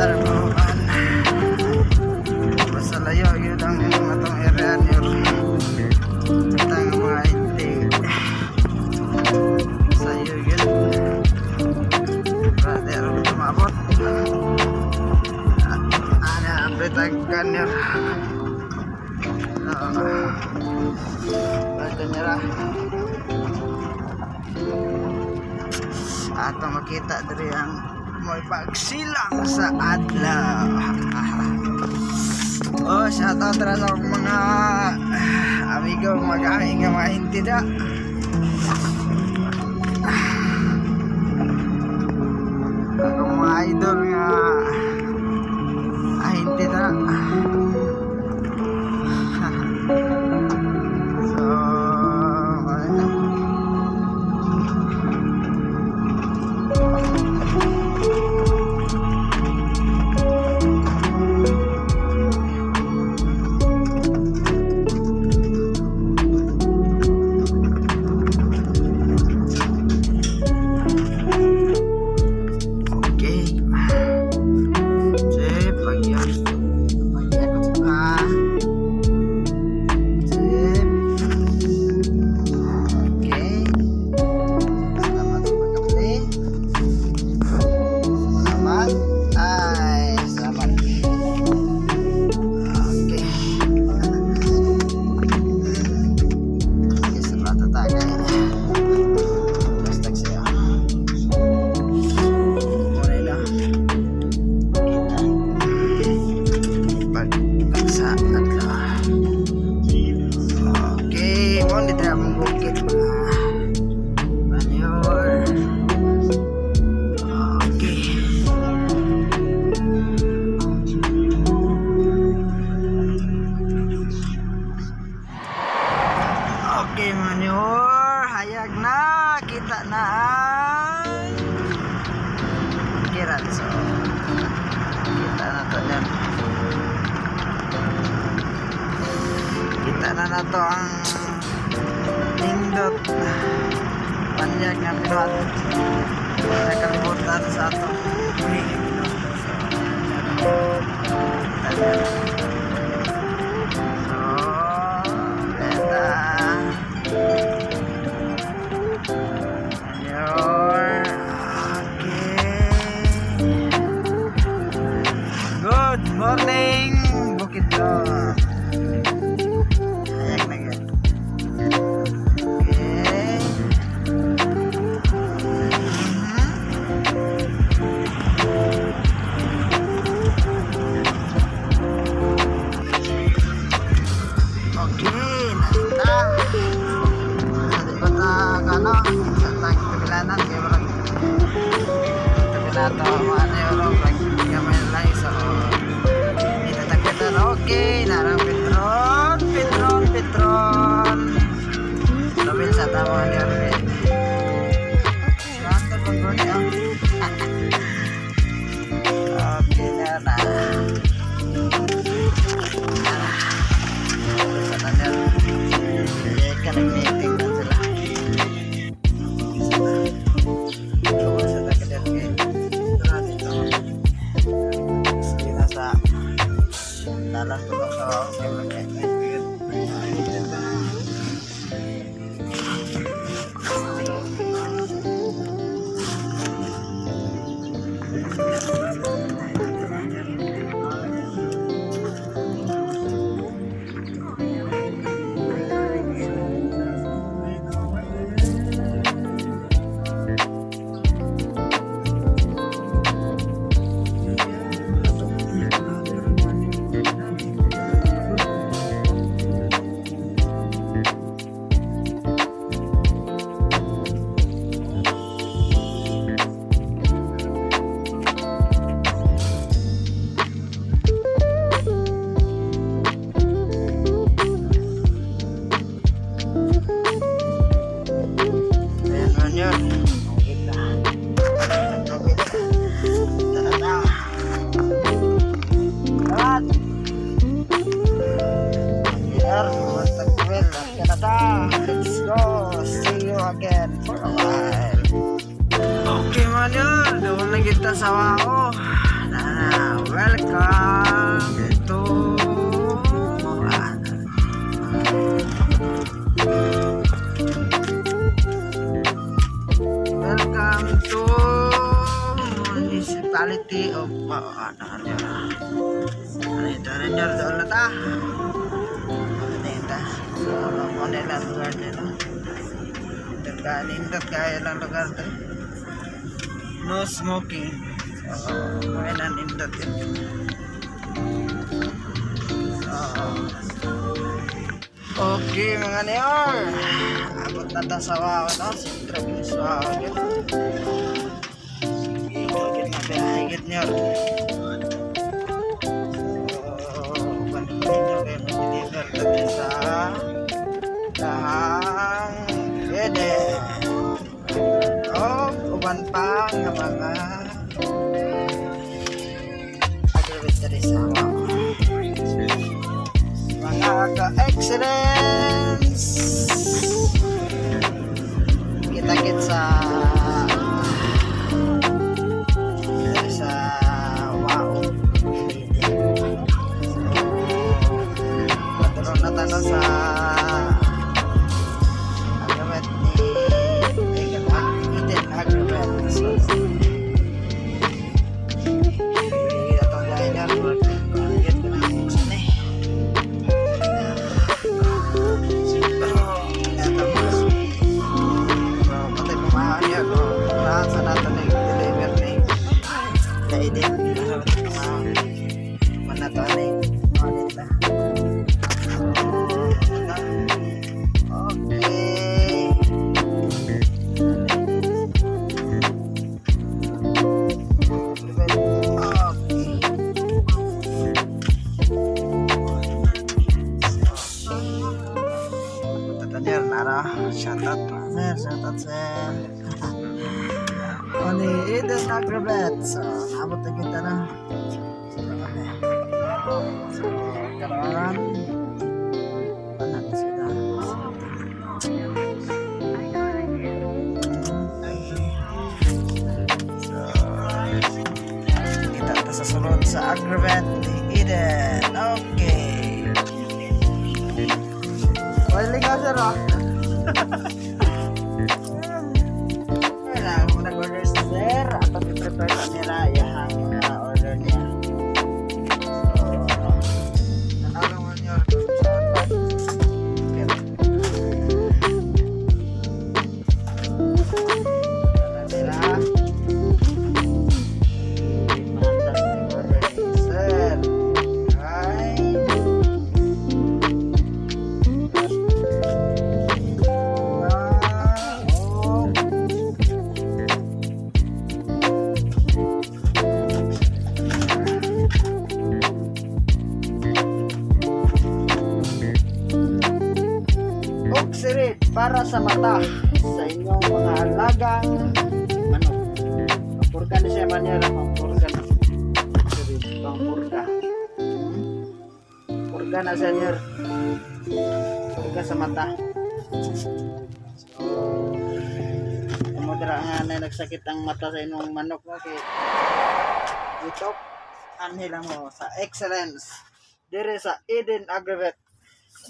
Tarbawan. Basta layo yun ang matong area nyor. Tang mga hindi sayo yun. Brother tumabot. Ana apretakan nyor. Ito nyo lang at makita dari ang may pagsilang sa adlaw. Oh, shoutout na sa mga amigo mag-ahing nga ahenti da. Akong mga idol nga ahenti da. Okay, manyor, hayag na, kita na ang kirat. So, kita na to yan. Kita na to ang nindot panyag nga pinuhat. Nakalimutan sa ato. Good morning, Bukid Lord. Ayak na yan. Okay. Okay, nasta. Hindi ba ta kano? Sa tagilanan kaya parang tagilato ano yung gamay lang isa. Okay, narang Petron. Labil sa tama niya rin. Selamat pagod niya. Okay na. Sa tanya. Connecting na sila. Sa takilan kayo. Dito. Sige na sa dalan ko sa welcome to municipality of ito nyor doon na ta so monelan lugar nila nindot kaya lang lugar to no smoking so monelan nindot yun okay mga nyor, abot na ta sa wao no, sentro biniswa agad. Sige, agad nga pinahigit nyor. So, panin nyo kayo mag-deliver dati sa dahang pwede. O, uban pa nga mga agrawit dati sa wao. Mga ka-excellence, kita-kit sa wow patulong na tayo sa agrawet ni Eden agrawet. So kita itong dahil na get ko na buksan eh. Sa natin na deliver ni Eden manato na audit na okay tatanir nara shoutout sir Oni Eden agrawet. So, nabot na kita na. So, karoon. Panak sila. So, kita ta sa sunod sa agrawet ni Eden. Okay. Wala ka sir ah. Nag-order si sir at pag-prepare pa nila yung order niya. So, nanalo mo nyo nila order ni sir. Oxirid para sa mata sa inyong mga alagang manok. Pampurga na siya man nila, pampurga na. Oxirid, pampurga. Purga na siya nyo. Purga sa mata. So, kumudra nga na nagsakit ang mata sa inyong manok mo. Okay. Ito, anhila mo sa excellence. Dire sa Eden agrawet.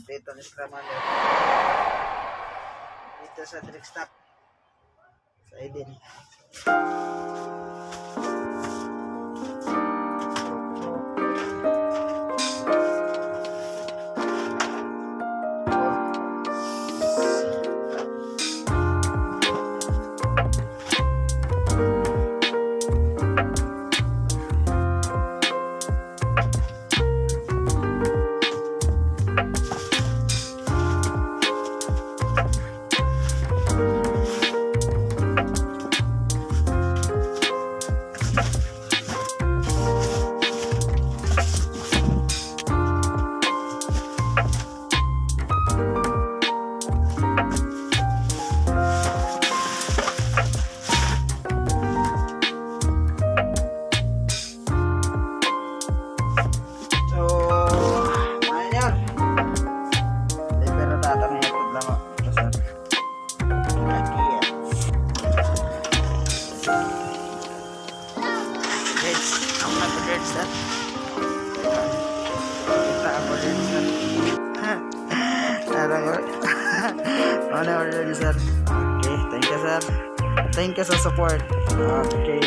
Dito ni Skraman dito sa trick stop sa Eden. ano order niyo, sir? Okay, thank you, sir. Thank you sa support. Okay.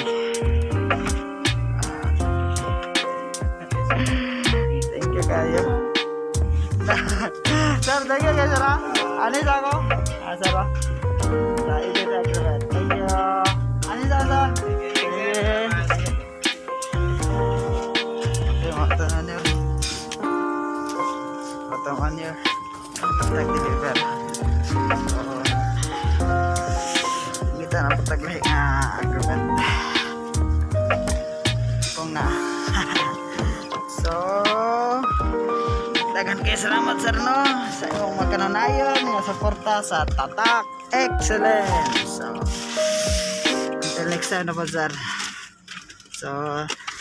Thank you kayo. Sir, thank you kayo, sir, ha? Anis ako? Sir, ha? Sa Eden Agreement. Thank you. Anis ako, sir? Okay, makatangan niyo. Makatangan niyo. Tag-deliver. Kita na pataglahi nga agreement. Kung na. So, dagan kayo salamat, sir, no, sa iyong magkananayon nga suporta sa Tatak Excellence. So, until next time na po, sir. So,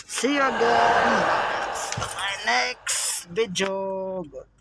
see you again sa my next video. Goodbye.